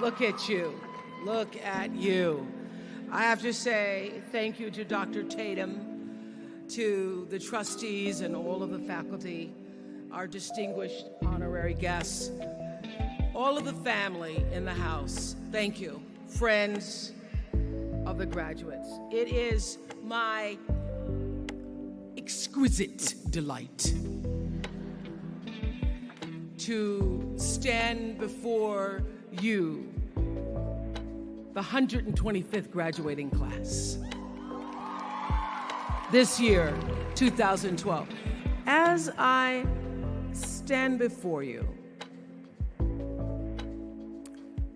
Look at you. Look at you. I have to say thank you to Dr. Tatum, to the trustees and all of the faculty, our distinguished honorary guests, all of the family in the house. Thank you. Friends of the graduates. It is my exquisite delight to stand before you, the 125th graduating class, this year, 2012. As I stand before you,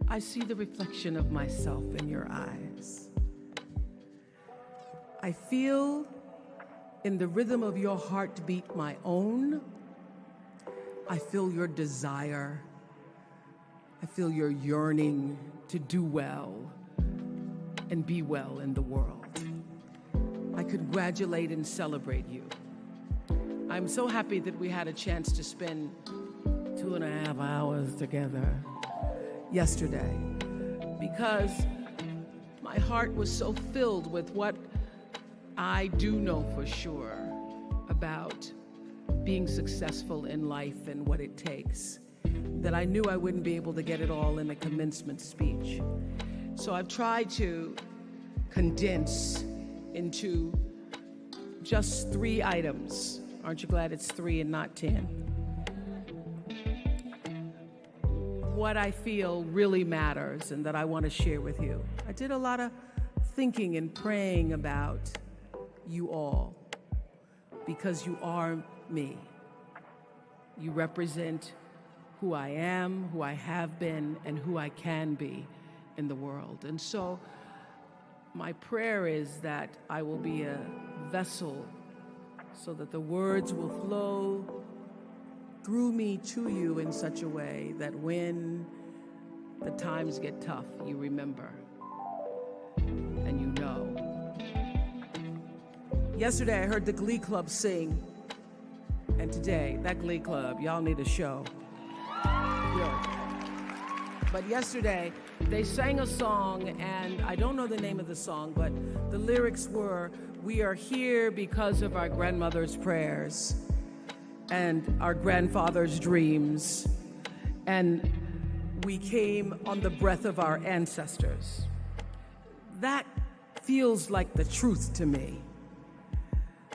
I see the reflection of myself in your eyes. I feel in the rhythm of your heartbeat my own. I feel your desire. I feel your yearning to do well and be well in the world. I congratulate and celebrate you. I'm so happy that we had a chance to spend 2.5 hours together yesterday, because my heart was so filled with what I do know for sure about being successful in life and what it takes, that I knew I wouldn't be able to get it all in a commencement speech. So I've tried to condense into just 3 items. Aren't you glad it's 3 and not 10? What I feel really matters and that I want to share with you. I did a lot of thinking and praying about you all, because you are me. You represent who I am, who I have been, and who I can be in the world. And so my prayer is that I will be a vessel so that the words will flow through me to you in such a way that when the times get tough, you remember and you know. Yesterday I heard the Glee Club sing, and today, that Glee Club, y'all need a show. Yeah. But yesterday, they sang a song, and I don't know the name of the song, but the lyrics were, "We are here because of our grandmother's prayers and our grandfather's dreams, and we came on the breath of our ancestors." That feels like the truth to me.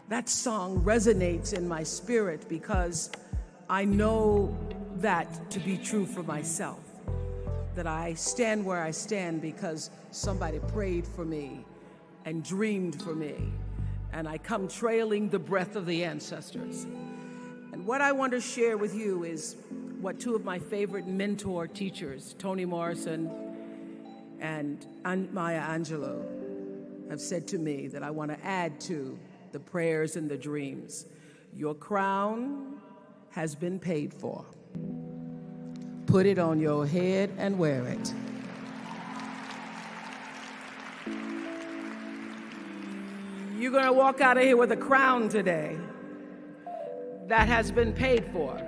That song resonates in my spirit because I know that to be true for myself, that I stand where I stand because somebody prayed for me and dreamed for me, and I come trailing the breath of the ancestors. And what I want to share with you is what 2 of my favorite mentor teachers, Toni Morrison and Maya Angelou, have said to me that I want to add to the prayers and the dreams. Your crown has been paid for. Put it on your head and wear it. You're going to walk out of here with a crown today that has been paid for,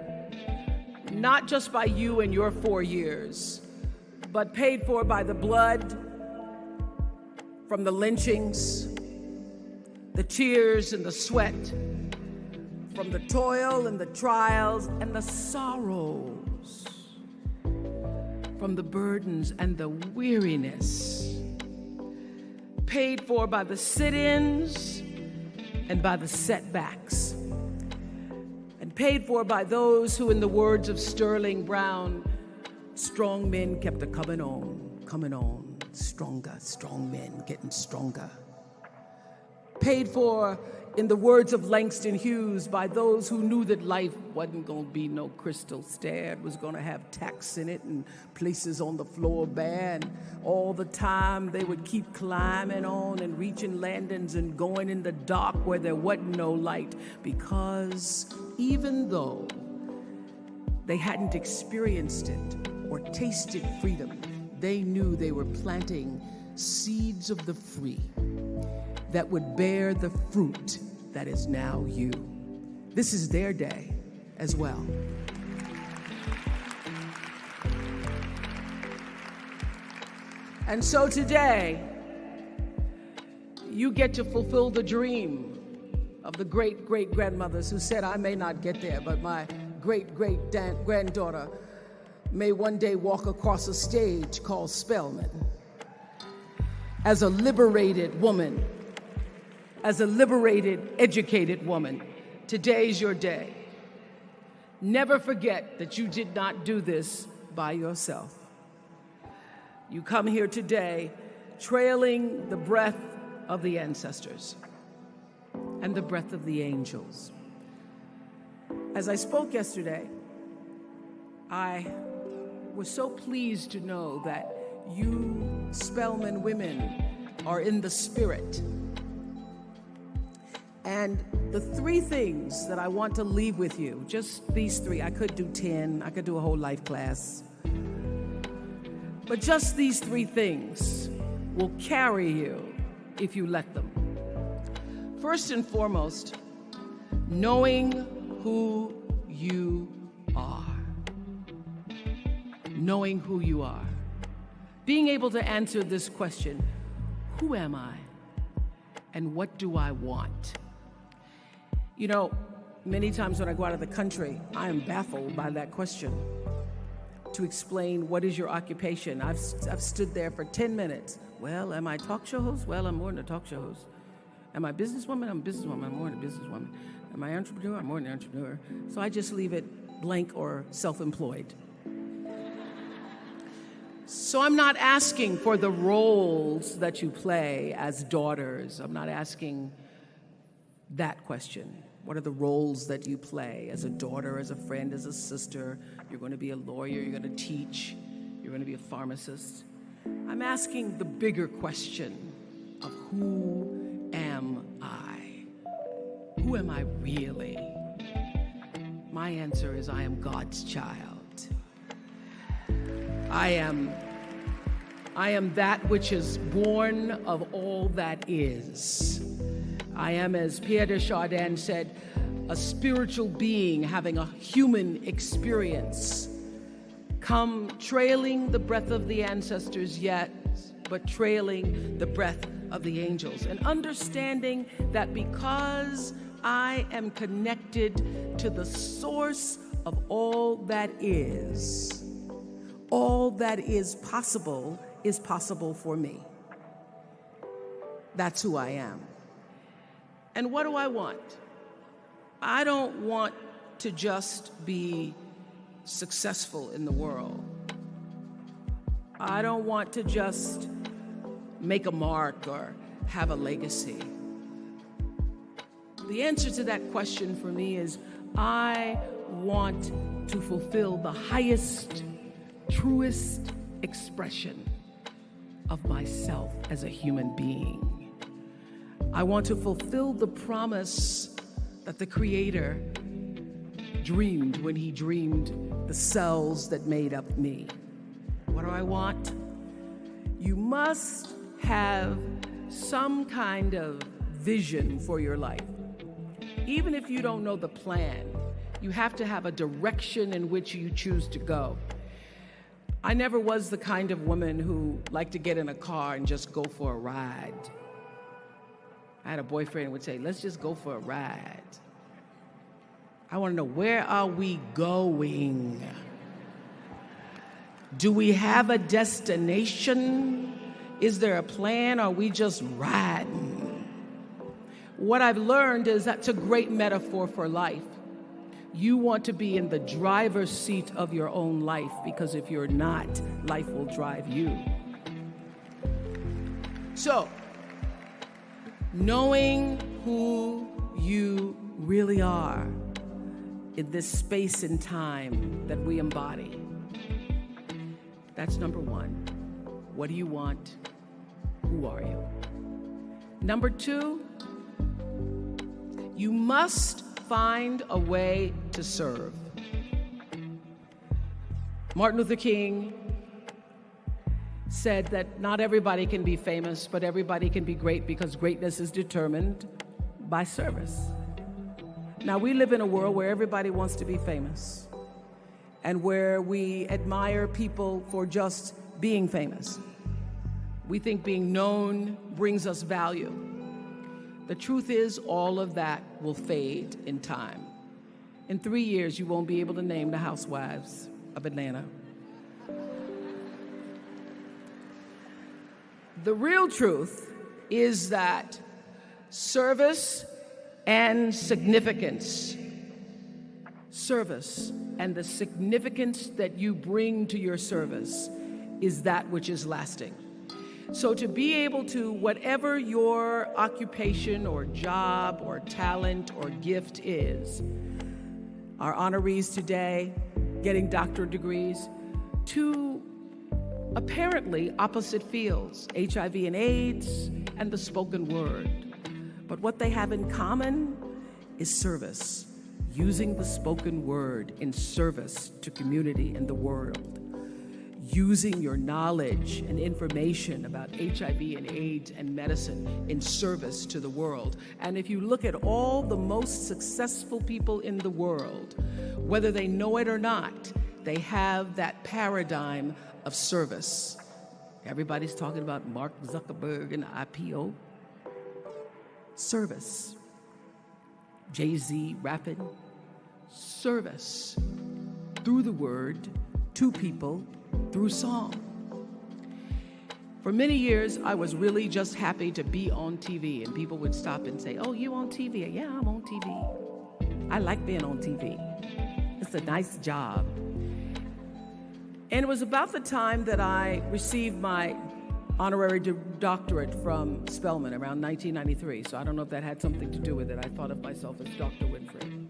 not just by you and your 4 years, but paid for by the blood from the lynchings, the tears and the sweat, from the toil and the trials and the sorrows, from the burdens and the weariness, paid for by the sit-ins and by the setbacks, and paid for by those who, in the words of Sterling Brown, strong men kept a coming on, stronger, strong men getting stronger. Paid for, in the words of Langston Hughes, by those who knew that life wasn't going to be no crystal stair. It was going to have tacks in it and places on the floor bare, and all the time they would keep climbing on and reaching landings and going in the dark where there wasn't no light, because even though they hadn't experienced it or tasted freedom, they knew they were planting seeds of the free that would bear the fruit that is now you. This is their day as well. And so today, you get to fulfill the dream of the great-great-grandmothers who said, I may not get there, but my great-great-granddaughter may one day walk across a stage called Spelman. As a liberated woman, as a liberated, educated woman, today's your day. Never forget that you did not do this by yourself. You come here today trailing the breath of the ancestors and the breath of the angels. As I spoke yesterday, I was so pleased to know that you Spelman women are in the spirit. And the three things that I want to leave with you, just these three, I could do 10, I could do a whole life class, but just these three things will carry you if you let them. First and foremost, knowing who you are. Knowing who you are. Being able to answer this question, who am I and what do I want? You know, many times when I go out of the country, I am baffled by that question. To explain what is your occupation, I've stood there for 10 minutes. Well, am I a talk show host? Well, I'm more than a talk show host. Am I a businesswoman? I'm a businesswoman. I'm more than a businesswoman. Am I an entrepreneur? I'm more than an entrepreneur. So I just leave it blank or self-employed. So I'm not asking for the roles that you play as daughters. I'm not asking that question. What are the roles that you play as a daughter, as a friend, as a sister? You're going to be a lawyer, you're going to teach, you're going to be a pharmacist. I'm asking the bigger question of who am I? Who am I really? My answer is I am God's child. I am that which is born of all that is. I am, as Pierre de Chardin said, a spiritual being having a human experience. Come trailing the breath of the ancestors yet, but trailing the breath of the angels. And understanding that because I am connected to the source of all that is possible for me. That's who I am. And what do I want? I don't want to just be successful in the world. I don't want to just make a mark or have a legacy. The answer to that question for me is I want to fulfill the highest, truest expression of myself as a human being. I want to fulfill the promise that the Creator dreamed when He dreamed the cells that made up me. What do I want? You must have some kind of vision for your life. Even if you don't know the plan, you have to have a direction in which you choose to go. I never was the kind of woman who liked to get in a car and just go for a ride. I had a boyfriend who would say, let's just go for a ride. I want to know, where are we going? Do we have a destination? Is there a plan? Or are we just riding? What I've learned is that's a great metaphor for life. You want to be in the driver's seat of your own life, because if you're not, life will drive you. So, knowing who you really are in this space and time that we embody, that's number one. What do you want? Who are you? Number two, you must find a way to serve. Martin Luther King said that not everybody can be famous, but everybody can be great, because greatness is determined by service. Now, we live in a world where everybody wants to be famous and where we admire people for just being famous. We think being known brings us value. The truth is, all of that will fade in time. In 3 years, you won't be able to name the housewives of Atlanta. The real truth is that service and significance, service and the significance that you bring to your service is that which is lasting. So to be able to, whatever your occupation or job or talent or gift is, our honorees today getting doctorate degrees, to apparently opposite fields, HIV and AIDS and the spoken word. But what they have in common is service, using the spoken word in service to community and the world, using your knowledge and information about HIV and AIDS and medicine in service to the world. And if you look at all the most successful people in the world, whether they know it or not, they have that paradigm of service. Everybody's talking about Mark Zuckerberg and IPO. Service. Jay-Z rapping. Service. Through the word, to people, through song. For many years, I was really just happy to be on TV, and people would stop and say, "Oh, you on TV?" "Yeah, I'm on TV. I like being on TV. It's a nice job." And it was about the time that I received my honorary doctorate from Spelman around 1993. So I don't know if that had something to do with it. I thought of myself as Dr. Winfrey.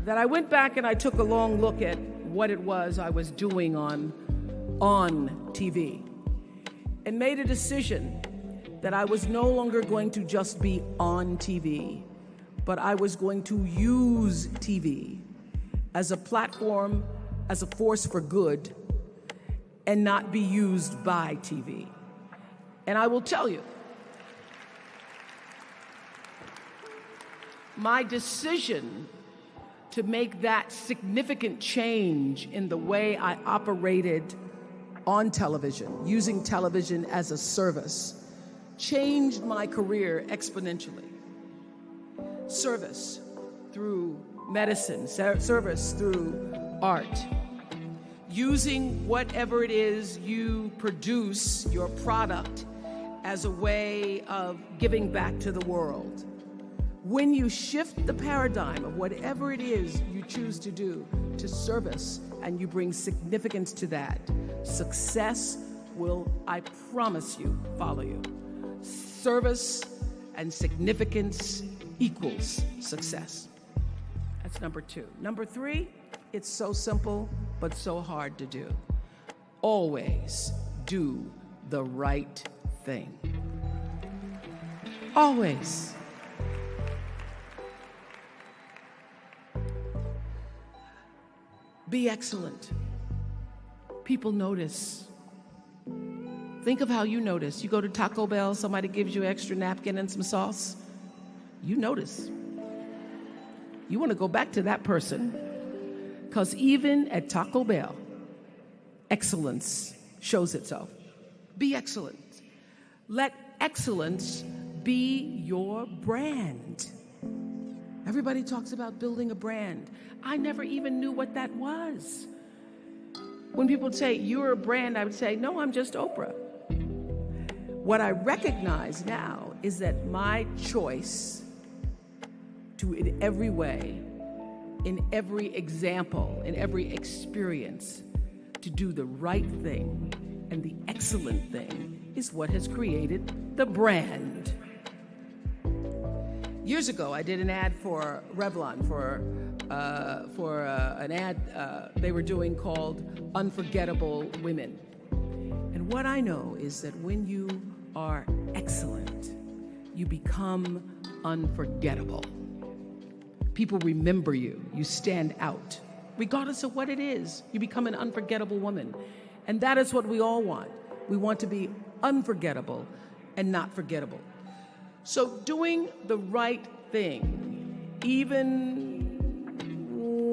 That I went back and I took a long look at what it was I was doing on TV and made a decision that I was no longer going to just be on TV, but I was going to use TV as a platform, as a force for good, and not be used by TV. And I will tell you, my decision to make that significant change in the way I operated on television, using television as a service, changed my career exponentially. Service through medicine, service through art, using whatever it is you produce, your product, as a way of giving back to the world. When you shift the paradigm of whatever it is you choose to do to service and you bring significance to that, success will, I promise you, follow you. Service and significance equals success. That's number 2. Number 3, it's so simple, but so hard to do. Always do the right thing. Always. Be excellent. People notice. Think of how you notice. You go to Taco Bell, somebody gives you an extra napkin and some sauce. You notice. You want to go back to that person. Because even at Taco Bell, excellence shows itself. Be excellent. Let excellence be your brand. Everybody talks about building a brand. I never even knew what that was. When people say, "You're a brand," I would say, "No, I'm just Oprah." What I recognize now is that my choice to, in every way, in every example, in every experience, to do the right thing and the excellent thing is what has created the brand. Years ago, I did an ad for Revlon for an ad they were doing called Unforgettable Women. And what I know is that when you are excellent, you become unforgettable. People remember you. You stand out. Regardless of what it is, you become an unforgettable woman. And that is what we all want. We want to be unforgettable and not forgettable. So doing the right thing, even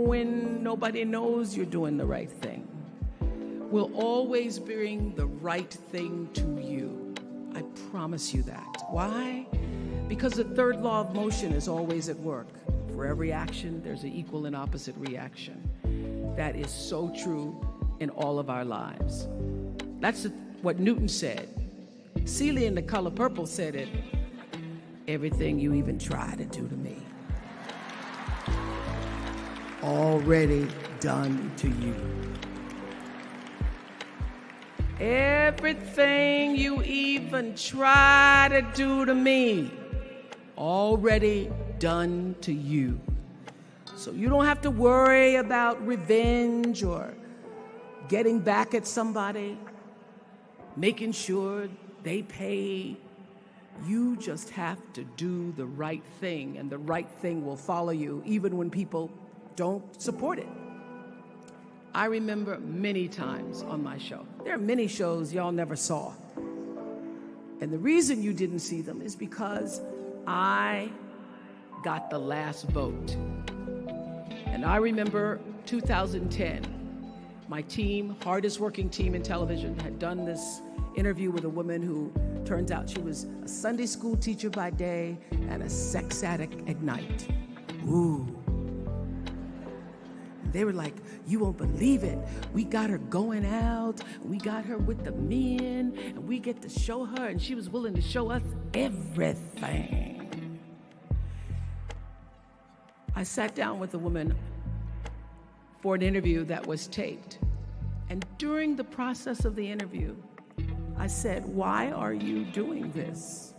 when nobody knows you're doing the right thing, will always bring the right thing to you. I promise you that. Why? Because the third law of motion is always at work. For every action, there's an equal and opposite reaction. That is so true in all of our lives. That's what Newton said. Celia in The Color Purple said it. Everything you even try to do to me, already done to you. Everything you even try to do to me, already done to you. So you don't have to worry about revenge or getting back at somebody, making sure they pay. You just have to do the right thing, and the right thing will follow you even when people don't support it. I remember many times on my show. There are many shows y'all never saw. And the reason you didn't see them is because I got the last vote. And I remember 2010, my team, hardest working team in television, had done this interview with a woman who turns out she was a Sunday school teacher by day and a sex addict at night. Ooh. They were like, you won't believe it. We got her going out, we got her with the men, and we get to show her, and she was willing to show us everything. I sat down with a woman for an interview that was taped. And during the process of the interview, I said, why are you doing this?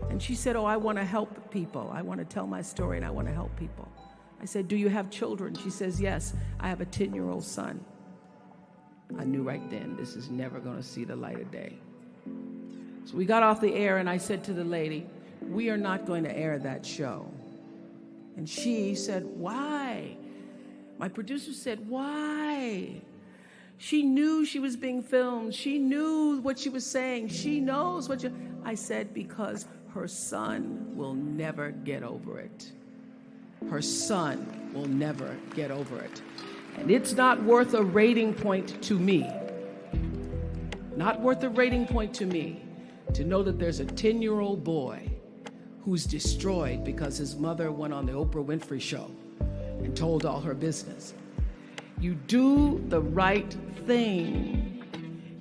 And she said, oh, I want to help people. I want to tell my story and I want to help people. I said, do you have children? She says, yes, I have a 10-year-old son. I knew right then this is never going to see the light of day. So we got off the air and I said to the lady, we are not going to air that show. And she said, why? My producer said, why? She knew she was being filmed. She knew what she was saying. She knows what you... I said, because her son will never get over it. Her son will never get over it. And it's not worth a rating point to me. Not worth a rating point to me to know that there's a 10-year-old boy who's destroyed because his mother went on the Oprah Winfrey show and told all her business. You do the right thing,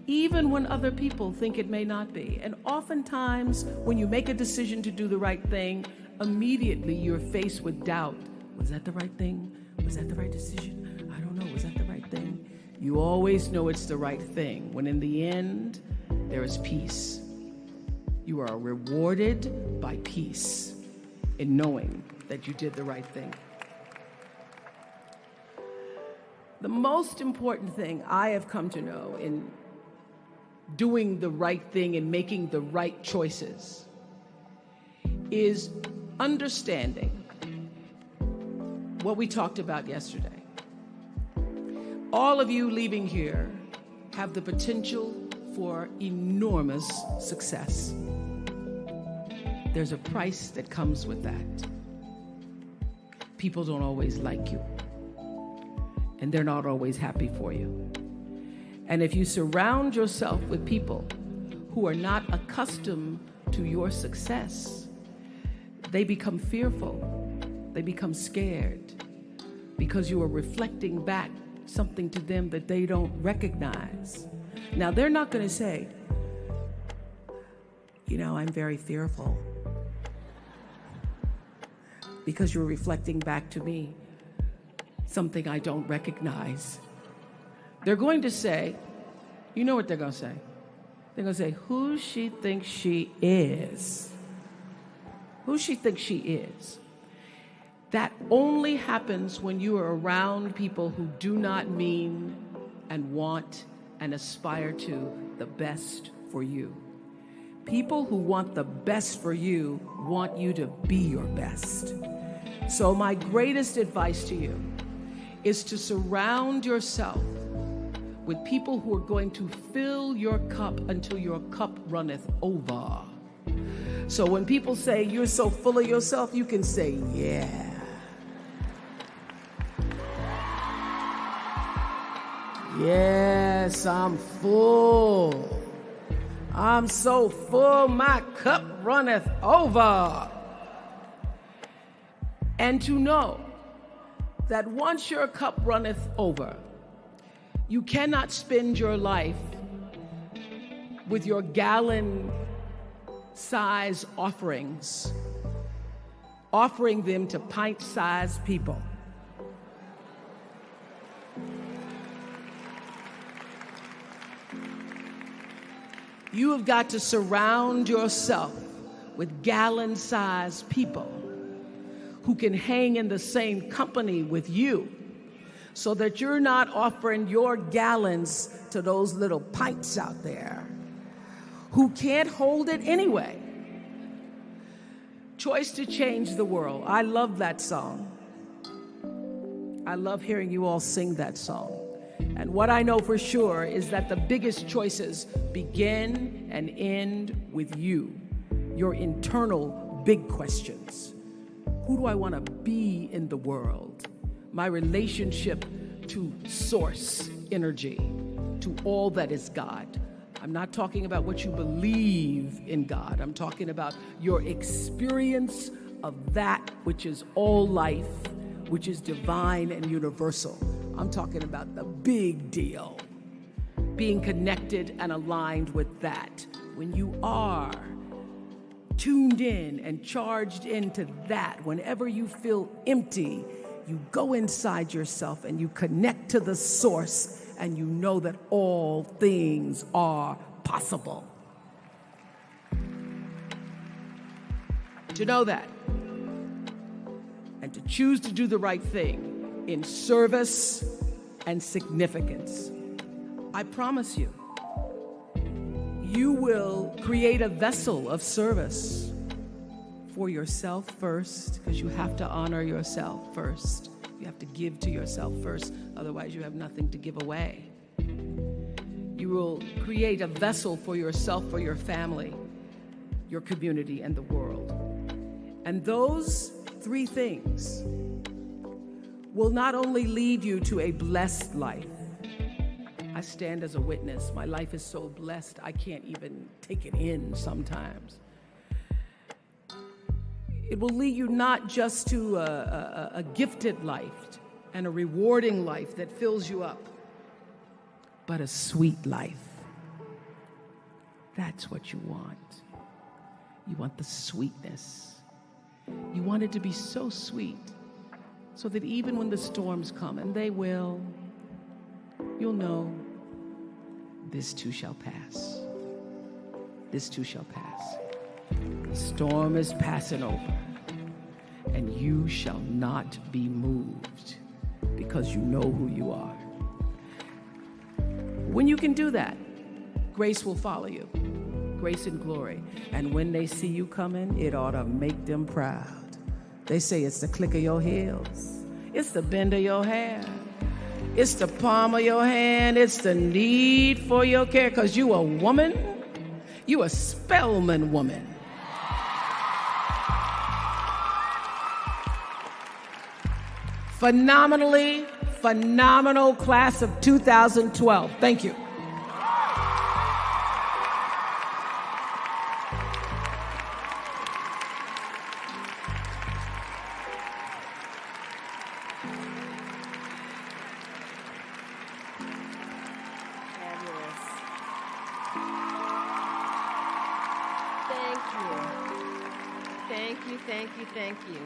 even when other people think it may not be. And oftentimes, when you make a decision to do the right thing, immediately you're faced with doubt. Was that the right thing? Was that the right decision? I don't know. Was that the right thing? You always know it's the right thing, when in the end, there is peace. You are rewarded by peace in knowing that you did the right thing. The most important thing I have come to know in doing the right thing and making the right choices is understanding what we talked about yesterday. All of you leaving here have the potential for enormous success. There's a price that comes with that. People don't always like you, and they're not always happy for you. And if you surround yourself with people who are not accustomed to your success, they become fearful, they become scared, because you are reflecting back something to them that they don't recognize. Now, they're not going to say, you know, I'm very fearful, because you're reflecting back to me something I don't recognize. They're going to say, you know what they're going to say? They're going to say, who she thinks she is. Who she thinks she is. That only happens when you are around people who do not mean and want and aspire to the best for you. People who want the best for you want you to be your best. So my greatest advice to you is to surround yourself with people who are going to fill your cup until your cup runneth over. So when people say you're so full of yourself, you can say, yeah. Yes, I'm full. I'm so full, my cup runneth over. And to know that once your cup runneth over, you cannot spend your life with your gallon-size offerings, offering them to pint-sized people. You have got to surround yourself with gallon-sized people who can hang in the same company with you so that you're not offering your gallons to those little pints out there who can't hold it anyway. Choice to Change the World. I love that song. I love hearing you all sing that song. And what I know for sure is that the biggest choices begin and end with you, your internal big questions. Who do I want to be in the world? My relationship to source energy, to all that is God. I'm not talking about what you believe in God. I'm talking about your experience of that which is all life, which is divine and universal. I'm talking about the big deal, being connected and aligned with that. When you are tuned in and charged into that, whenever you feel empty, you go inside yourself and you connect to the source and you know that all things are possible. To know that and to choose to do the right thing in service and significance, I promise you, you will create a vessel of service for yourself first, because you have to honor yourself first. You have to give to yourself first, otherwise you have nothing to give away. You will create a vessel for yourself, for your family, your community, and the world. And those three things will not only lead you to a blessed life. I stand as a witness. My life is so blessed, I can't even take it in sometimes. It will lead you not just to a gifted life and a rewarding life that fills you up, but a sweet life. That's what you want. You want the sweetness. You want it to be so sweet, so that even when the storms come, and they will, you'll know this too shall pass. This too shall pass. The storm is passing over, and you shall not be moved, because you know who you are. When you can do that, grace will follow you. Grace and glory. And when they see you coming, it ought to make them proud. They say it's the click of your heels. It's the bend of your hair. It's the palm of your hand. It's the need for your care. Because you a woman. You a Spelman woman. Phenomenal class of 2012. Thank you. Thank you.